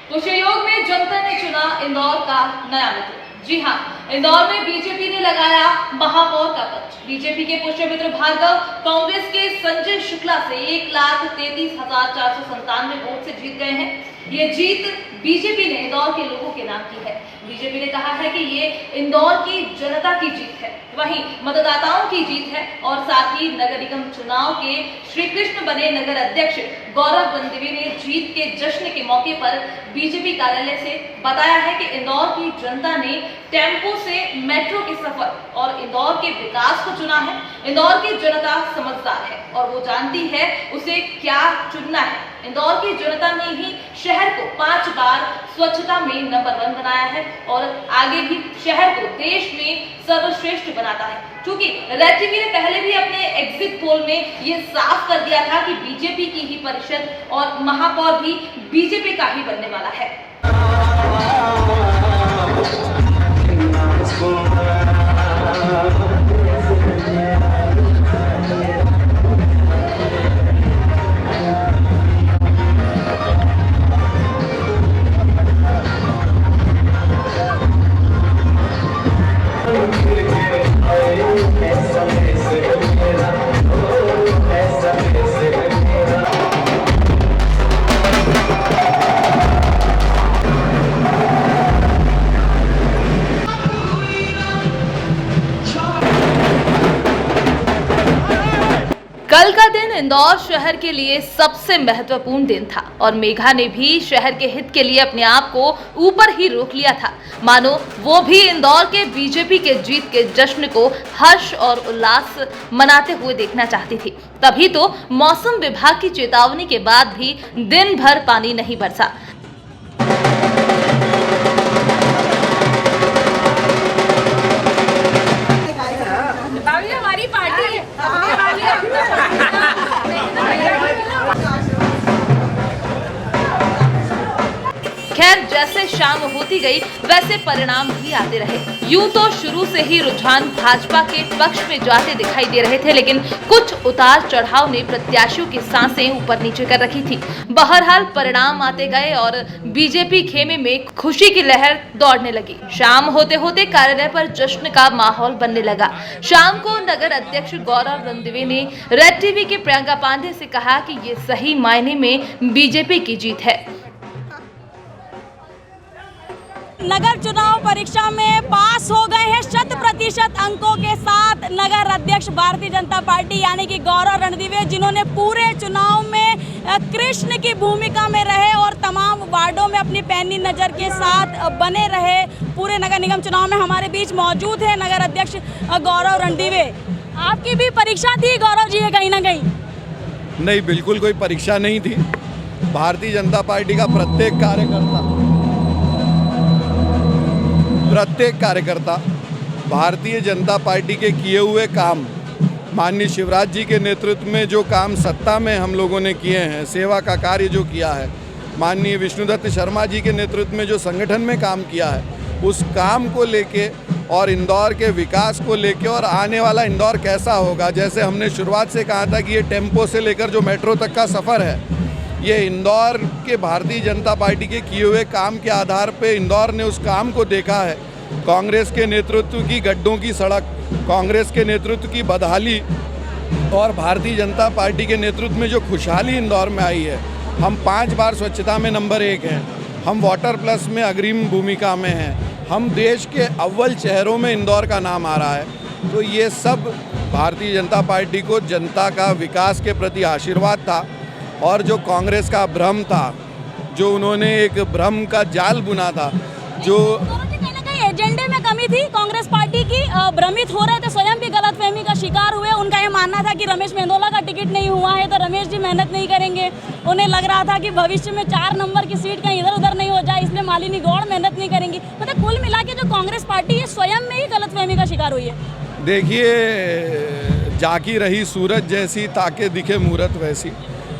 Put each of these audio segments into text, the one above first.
कुशीयोग में जनता ने चुना इंदौर का नया मित्र। जी हाँ, इंदौर में बीजेपी ने लगाया महापौर का कवच। बीजेपी के पुष्य मित्र भार्गव कांग्रेस के संजय शुक्ला से 1,33,497 वोट से जीत गए हैं। ये जीत बीजेपी ने इंदौर के लोगों के नाम की है। बीजेपी ने कहा है कि ये इंदौर की जनता की जीत है, वहीं मतदाताओं की जीत है और साथ ही नगर निगम चुनाव के श्री कृष्ण बने नगर अध्यक्ष गौरव रणदिवे ने जीत के जश्न के मौके पर बीजेपी कार्यालय से बताया है कि इंदौर की जनता ने टेम्पो से मेट्रो के सफर और इंदौर के विकास को चुना है। इंदौर की जनता समझदार है और वो जानती है उसे क्या चुनना है। इंदौर की जनता ने ही शहर को 5 बार स्वच्छता में नंबर 1 बनाया है और आगे भी शहर को देश में सर्वश्रेष्ठ बनाता है। क्योंकि रेड टीवी ने पहले भी अपने एग्जिट पोल में ये साफ कर दिया था कि बीजेपी की ही परिषद और महापौर भी बीजेपी का ही बनने वाला है। कल का दिन इंदौर शहर के लिए सबसे महत्वपूर्ण दिन था और मेघा ने भी शहर के हित के लिए अपने आप को ऊपर ही रोक लिया था। मानो वो भी इंदौर के बीजेपी के जीत के जश्न को हर्ष और उल्लास मनाते हुए देखना चाहती थी। तभी तो मौसम विभाग की चेतावनी के बाद भी दिन भर पानी नहीं बरसा। हमारी पार्टी है। खैर, जैसे शाम होती गई वैसे परिणाम भी आते रहे। यूं तो शुरू से ही रुझान भाजपा के पक्ष में जाते दिखाई दे रहे थे, लेकिन कुछ उतार चढ़ाव ने प्रत्याशियों की सांसें ऊपर नीचे कर रखी थी। बहरहाल परिणाम आते गए और बीजेपी खेमे में खुशी की लहर दौड़ने लगी। शाम होते होते कार्यालय पर जश्न का माहौल बनने लगा। शाम को नगर अध्यक्ष गौरव रणदिवे ने रेड टीवी के प्रियंका पांडे से कहा कि ये सही मायने में बीजेपी की जीत है। नगर चुनाव परीक्षा में पास हो गए हैं 100% अंकों के साथ नगर अध्यक्ष भारतीय जनता पार्टी यानी कि गौरव रणदिवे, जिन्होंने पूरे चुनाव में कृष्ण की भूमिका में रहे और तमाम वार्डों में अपनी पैनी नज़र के साथ बने रहे। पूरे नगर निगम चुनाव में हमारे बीच मौजूद है नगर अध्यक्ष गौरव रणदिवे। आपकी भी परीक्षा थी गौरव जी, कहीं ना कहीं? नहीं, बिल्कुल कोई परीक्षा नहीं थी। भारतीय जनता पार्टी का प्रत्येक कार्यकर्ता भारतीय जनता पार्टी के किए हुए काम, माननीय शिवराज जी के नेतृत्व में जो काम सत्ता में हम लोगों ने किए हैं, सेवा का कार्य जो किया है, माननीय विष्णुदत्त शर्मा जी के नेतृत्व में जो संगठन में काम किया है, उस काम को लेके और इंदौर के विकास को लेके और आने वाला इंदौर कैसा होगा। जैसे हमने शुरुआत से कहा था कि ये टेम्पो से लेकर जो मेट्रो तक का सफ़र है, ये इंदौर के भारतीय जनता पार्टी के किए हुए काम के आधार पे इंदौर ने उस काम को देखा है। कांग्रेस के नेतृत्व की गड्ढों की सड़क, कांग्रेस के नेतृत्व की बदहाली और भारतीय जनता पार्टी के नेतृत्व में जो खुशहाली इंदौर में आई है। हम 5 बार स्वच्छता में नंबर 1 हैं, हम वाटर प्लस में अग्रिम भूमिका में हैं, हम देश के अव्वल शहरों में इंदौर का नाम आ रहा है। तो ये सब भारतीय जनता पार्टी को जनता का विकास के प्रति आशीर्वाद था। और जो कांग्रेस का भ्रम था, जो उन्होंने एक भ्रम का जाल बुना था, जो कहीं ना कहीं एजेंडे में कमी थी कांग्रेस पार्टी की, भ्रमित हो रहे थे, स्वयं भी गलतफहमी का शिकार हुए। उनका ये मानना था कि रमेश मेंदोला का टिकट नहीं हुआ है तो रमेश जी मेहनत नहीं करेंगे। उन्हें लग रहा था कि भविष्य में 4 नंबर की सीट कहीं इधर उधर नहीं हो जाए, इसलिए मालिनी गौड़ मेहनत नहीं करेंगी। मतलब कुल मिला के जो कांग्रेस पार्टी है स्वयं में ही गलतफहमी का शिकार हुई है। देखिए, जाकी रही सूरज जैसी, ताके दिखे मूरत वैसी।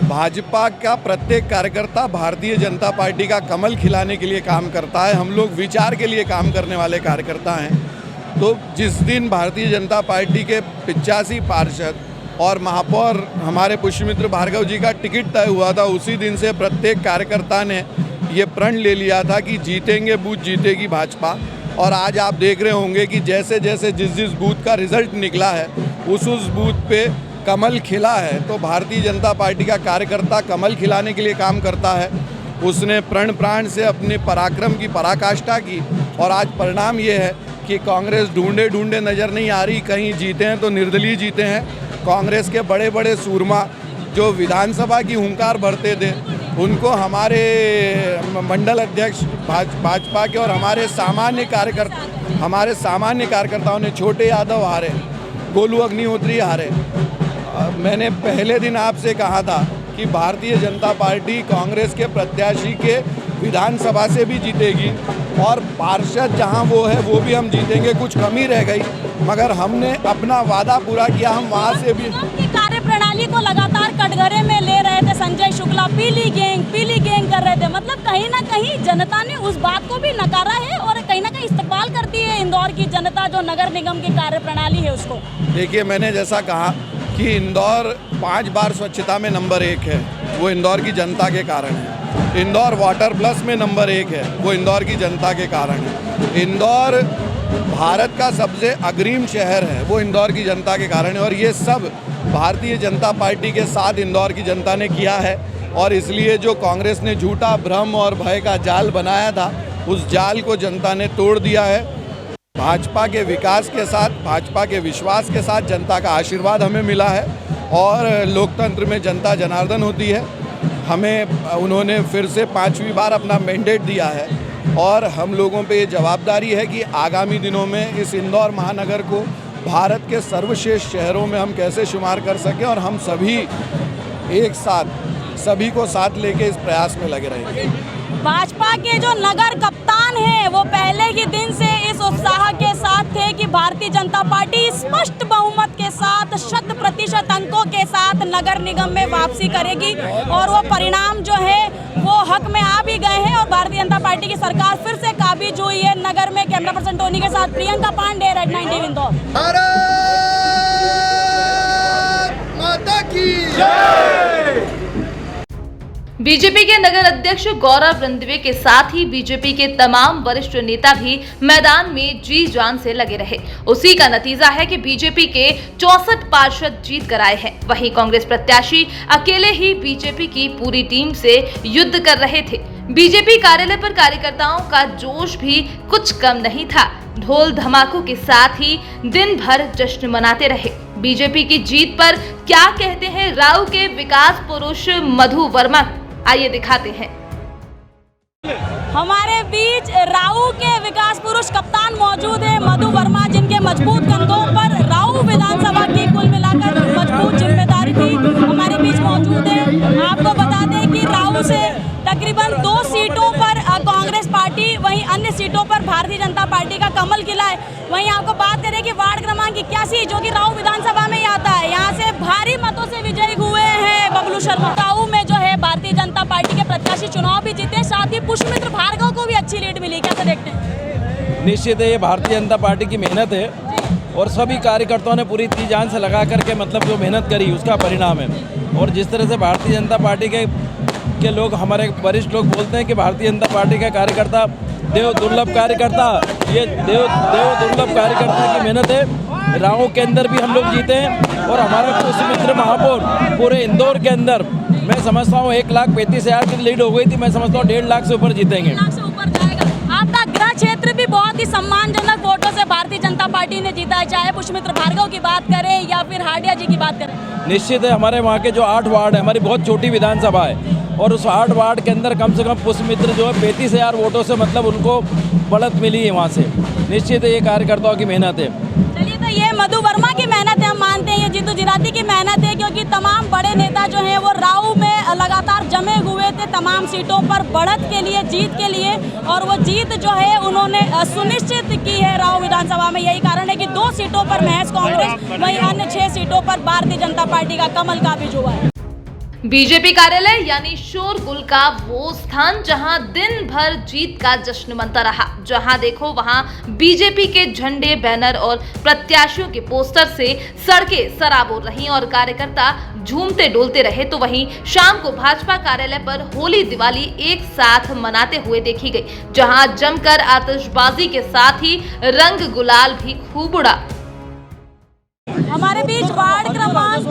भाजपा का प्रत्येक कार्यकर्ता भारतीय जनता पार्टी का कमल खिलाने के लिए काम करता है। हम लोग विचार के लिए काम करने वाले कार्यकर्ता हैं। तो जिस दिन भारतीय जनता पार्टी के 85 पार्षद और महापौर हमारे पुष्यमित्र भार्गव जी का टिकट तय हुआ था, उसी दिन से प्रत्येक कार्यकर्ता ने ये प्रण ले लिया था कि जीतेंगे बूथ जीतेगी भाजपा। और आज आप देख रहे होंगे कि जैसे जैसे जिस बूथ का रिजल्ट निकला है उस बूथ पे कमल खिला है। तो भारतीय जनता पार्टी का कार्यकर्ता कमल खिलाने के लिए काम करता है। उसने प्रण प्राण से अपने पराक्रम की पराकाष्ठा की और आज परिणाम ये है कि कांग्रेस ढूंढे नज़र नहीं आ रही। कहीं जीते हैं तो निर्दलीय जीते हैं। कांग्रेस के बड़े बड़े सूरमा जो विधानसभा की हुंकार भरते थे उनको हमारे मंडल अध्यक्ष भाजपा के और हमारे सामान्य कार्यकर्ताओं ने, छोटे यादव हारे, गोलू अग्निहोत्री हारे। मैंने पहले दिन आपसे कहा था कि भारतीय जनता पार्टी कांग्रेस के प्रत्याशी के विधानसभा से भी जीतेगी और पार्षद जहां वो है वो भी हम जीतेंगे। कुछ कमी रह गई मगर हमने अपना वादा पूरा किया। हम वहां से भी कार्य प्रणाली को लगातार कटघरे में ले रहे थे संजय शुक्ला, पीली गैंग कर रहे थे। मतलब कहीं ना कहीं जनता ने उस बात को भी नकारा है और कहीं ना कहीं इस्तेमाल करती है इंदौर की जनता जो नगर निगम की कार्य प्रणाली है उसको। देखिए, मैंने जैसा कहा कि इंदौर 5 बार स्वच्छता में नंबर 1 है, वो इंदौर की जनता के कारण है। इंदौर वाटर प्लस में नंबर 1 है, वो इंदौर की जनता के कारण है। इंदौर भारत का सबसे अग्रिम शहर है, वो इंदौर की जनता के कारण है। और ये सब भारतीय जनता पार्टी के साथ इंदौर की जनता ने किया है। और इसलिए जो कांग्रेस ने झूठा भ्रम और भय का जाल बनाया था उस जाल को जनता ने तोड़ दिया है। भाजपा के विकास के साथ, भाजपा के विश्वास के साथ जनता का आशीर्वाद हमें मिला है। और लोकतंत्र में जनता जनार्दन होती है। हमें उन्होंने फिर से 5वीं बार अपना मैंडेट दिया है और हम लोगों पे ये जवाबदारी है कि आगामी दिनों में इस इंदौर महानगर को भारत के सर्वश्रेष्ठ शहरों में हम कैसे शुमार कर सकें। और हम सभी एक साथ, सभी को साथ लेके इस प्रयास में लगे रहेंगे। भाजपा के जो नगर कप्तान हैं वो पहले ही दिन से इस उत्साह के साथ थे कि भारतीय जनता पार्टी स्पष्ट बहुमत के साथ 100% अंकों के साथ नगर निगम में वापसी करेगी। और वो परिणाम जो है वो हक में आ भी गए हैं और भारतीय जनता पार्टी की सरकार फिर से काबिज हुई है नगर में। कैमरा पर्सन टोनी के साथ प्रियंका पांडे, रेड 9 टीवी इंदौर। माता की जय। बीजेपी के नगर अध्यक्ष गौरव रणदिवे के साथ ही बीजेपी के तमाम वरिष्ठ नेता भी मैदान में जी जान से लगे रहे। उसी का नतीजा है कि बीजेपी के 64 पार्षद जीत कर आए हैं। वहीं कांग्रेस प्रत्याशी अकेले ही बीजेपी की पूरी टीम से युद्ध कर रहे थे। बीजेपी कार्यालय पर कार्यकर्ताओं का जोश भी कुछ कम नहीं था। ढोल धमाकों के साथ ही दिन भर जश्न मनाते रहे। बीजेपी की जीत पर क्या कहते हैं राऊ के विकास पुरुष मधु वर्मा, आइए दिखाते हैं। हमारे बीच राऊ के विकास पुरुष कप्तान मौजूद है मधु वर्मा, जिनके मजबूत कंधों पर राऊ विधानसभा की कुल मिलाकर मजबूत जिम्मेदारी थी, हमारे बीच मौजूद है। आपको बता दें कि राऊ से तकरीबन 2 सीटों पर कांग्रेस पार्टी, वहीं अन्य सीटों पर भारतीय जनता पार्टी का कमल खिला है। वहीं आपको बात करें कि वार्ड क्रमांक 81 जो कि राऊ विधानसभा में ही आता है, यहाँ से भारी मतों से विजयी हुए हैं बबलू शर्मा। राऊ में जो है भारतीय जनता पार्टी के प्रत्याशी चुनाव भी जीते, साथ ही पुष्पमित्र भार्गव को भी अच्छी लीड मिली। कैसे देखते हैं? निश्चित है, ये भारतीय जनता पार्टी की मेहनत है और सभी कार्यकर्ताओं ने पूरी जी जान से लगा करके मतलब जो मेहनत करी उसका परिणाम है। और जिस तरह से भारतीय जनता पार्टी के लोग, हमारे वरिष्ठ लोग बोलते हैं कि भारतीय जनता पार्टी का कार्यकर्ता देव दुर्लभ कार्यकर्ता, ये देव दुर्लभ कार्यकर्ता की मेहनत है। राऊ के अंदर भी हम लोग जीते हैं और हमारा पुष्पमित्र महापौर पूरे इंदौर के अंदर मैं समझता हूँ 1,35,000 की लीड हो गई थी। मैं समझता हूँ 1.5 लाख से ऊपर जीतेंगे। आपका गृह क्षेत्र भी बहुत ही सम्मानजनक वोटों से भारतीय जनता पार्टी ने जीता है, चाहे पुष्पमित्र भार्गव की बात करें या फिर हाडिया जी की बात करें। निश्चित है, हमारे वहाँ के जो 8 वार्ड है, हमारी बहुत छोटी विधानसभा है और उस 8 वार्ड के अंदर कम से कम पुष्पमित्र जो है 35,000 वोटों से मतलब उनको बढ़त मिली है वहाँ से। निश्चित है, ये कार्यकर्ताओं की मेहनत है। चलिए, तो ये मधु वर्मा की मेहनत है, हम मानते हैं ये जिद्दो जिराती की मेहनत है, क्योंकि तमाम बड़े नेता जो हैं वो राऊ में लगातार जमे हुए थे तमाम सीटों पर बढ़त के लिए, जीत के लिए। और वो जीत जो है उन्होंने सुनिश्चित की है राऊ विधानसभा में। यही कारण है कि 2 सीटों पर महज कांग्रेस, वहीं अन्य 6 सीटों पर भारतीय जनता पार्टी का कमल काबिज हुआ है। बीजेपी कार्यालय यानी शोरगुल का वो स्थान जहां दिन भर जीत का जश्न मनता रहा। जहां देखो वहां बीजेपी के झंडे, बैनर और प्रत्याशियों के पोस्टर से सड़कें सराबोर रहीं और कार्यकर्ता झूमते डोलते रहे, तो वहीं शाम को भाजपा कार्यालय पर होली दिवाली एक साथ मनाते हुए देखी गई, जहां जमकर आतिशबाजी के साथ ही रंग गुलाल भी खूब उड़ा। हमारे बीच वार्ड क्रमांक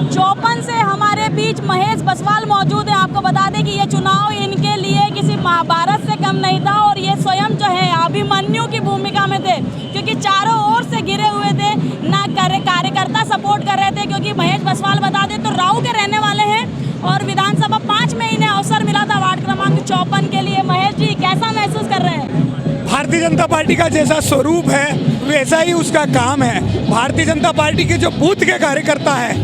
54 से हमारे बीच महेश बसवाल मौजूद है। आपको बता दें कि ये चुनाव इनके लिए किसी महाभारत से कम नहीं था और ये स्वयं जो है अभिमन्यु की भूमिका में थे, क्योंकि चारों ओर से घिरे हुए थे, ना कार्यकर्ता सपोर्ट कर रहे थे, क्योंकि महेश बसवाल बता दें तो राऊ के रहने वाले हैं और विधानसभा 5 में इन्हें अवसर मिला था वार्ड क्रमांक 54 के लिए। महेश जी, कैसा महसूस कर रहे हैं? भारतीय जनता पार्टी का जैसा स्वरूप है वैसा ही उसका काम है। भारतीय जनता पार्टी के जो बूथ के कार्यकर्ता हैं,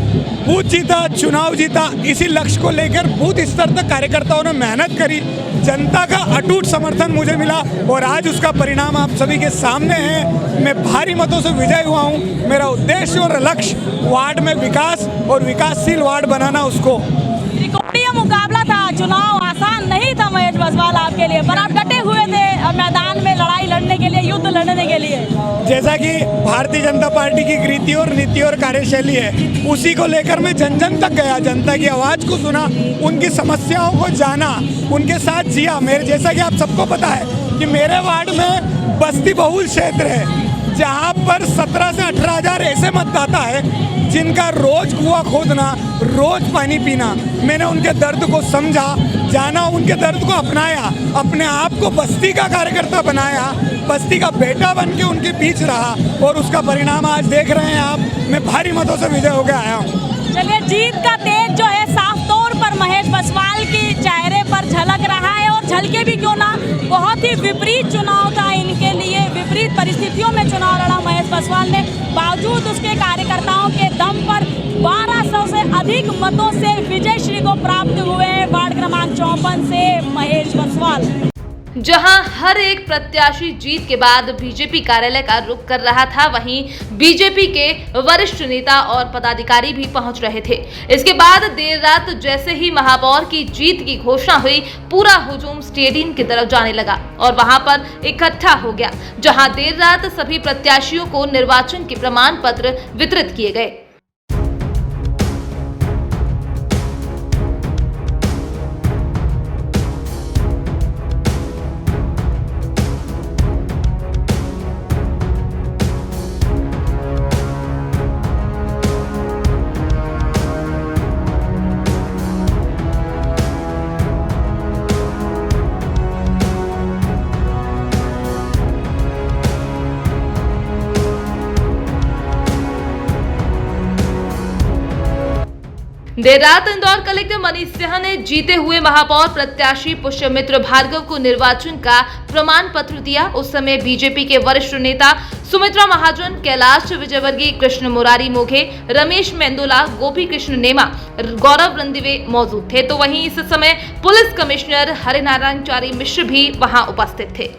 बूथ जीता, चुनाव जीता, इसी लक्ष्य को लेकर बूथ स्तर तक कार्यकर्ताओं ने मेहनत करी। जनता का अटूट समर्थन मुझे मिला और आज उसका परिणाम आप सभी के सामने है। मैं भारी मतों से विजयी हुआ हूँ। मेरा उद्देश्य और लक्ष्य वार्ड में विकास और विकासशील वार्ड बनाना, उसको त्रिकोणीय मुकाबला था, चुनाव आसान नहीं था महेश बसवाल आपके लिए, पर आप डटे हुए थे मैदान में लड़ाई लड़ने के लिए, युद्ध लड़ने के लिए। जैसा कि भारतीय जनता पार्टी की रीति और नीति और कार्यशैली है, उसी को लेकर मैं जन जन तक गया, जनता की आवाज़ को सुना, उनकी समस्याओं को जाना, उनके साथ जिया। मेरे जैसा कि आप सबको पता है कि मेरे वार्ड में बस्ती बहुल क्षेत्र है, जहाँ पर 17 से 18 हज़ार ऐसे मतदाता है जिनका रोज कुआं खोदना, रोज पानी पीना। मैंने उनके दर्द को समझा, जाना, उनके दर्द को अपनाया, अपने आप को बस्ती का कार्यकर्ता बनाया, बस्ती का बेटा बन के उनके बीच रहा और उसका परिणाम आज देख रहे हैं आप। मैं भारी मतों से विजय होकर आया हूँ। चलिए, जीत का तेज जो है साफ तौर पर महेश बसवाल की चेहरे पर झलक रहा है और झलके भी क्यों ना, बहुत ही विपरीत चुनाव था इनके लिए, विपरीत परिस्थितियों में चुनाव लड़ा महेश बसवाल ने। बावजूद उसके कार्यकर्ताओं के दम पर 1200 से अधिक मतों से विजय श्री को प्राप्त हुए वार्ड क्रमांक 54 से महेश बसवाल। जहां हर एक प्रत्याशी जीत के बाद बीजेपी कार्यालय का रुख कर रहा था, वहीं बीजेपी के वरिष्ठ नेता और पदाधिकारी भी पहुंच रहे थे। इसके बाद देर रात जैसे ही महापौर की जीत की घोषणा हुई, पूरा हुजूम स्टेडियम की तरफ जाने लगा और वहां पर इकट्ठा हो गया, जहां देर रात सभी प्रत्याशियों को निर्वाचन के प्रमाण पत्र वितरित किए गए। देर रात इंदौर कलेक्टर मनीष सिंह ने जीते हुए महापौर प्रत्याशी पुष्यमित्र भार्गव को निर्वाचन का प्रमाण पत्र दिया। उस समय बीजेपी के वरिष्ठ नेता सुमित्रा महाजन, कैलाश विजयवर्गीय, कृष्ण मुरारी मोघे, रमेश मेंदोला, गोपी कृष्ण नेमा, गौरव रंदिवे मौजूद थे। तो वहीं इस समय पुलिस कमिश्नर हरिनारायण चारी मिश्र भी वहां उपस्थित थे।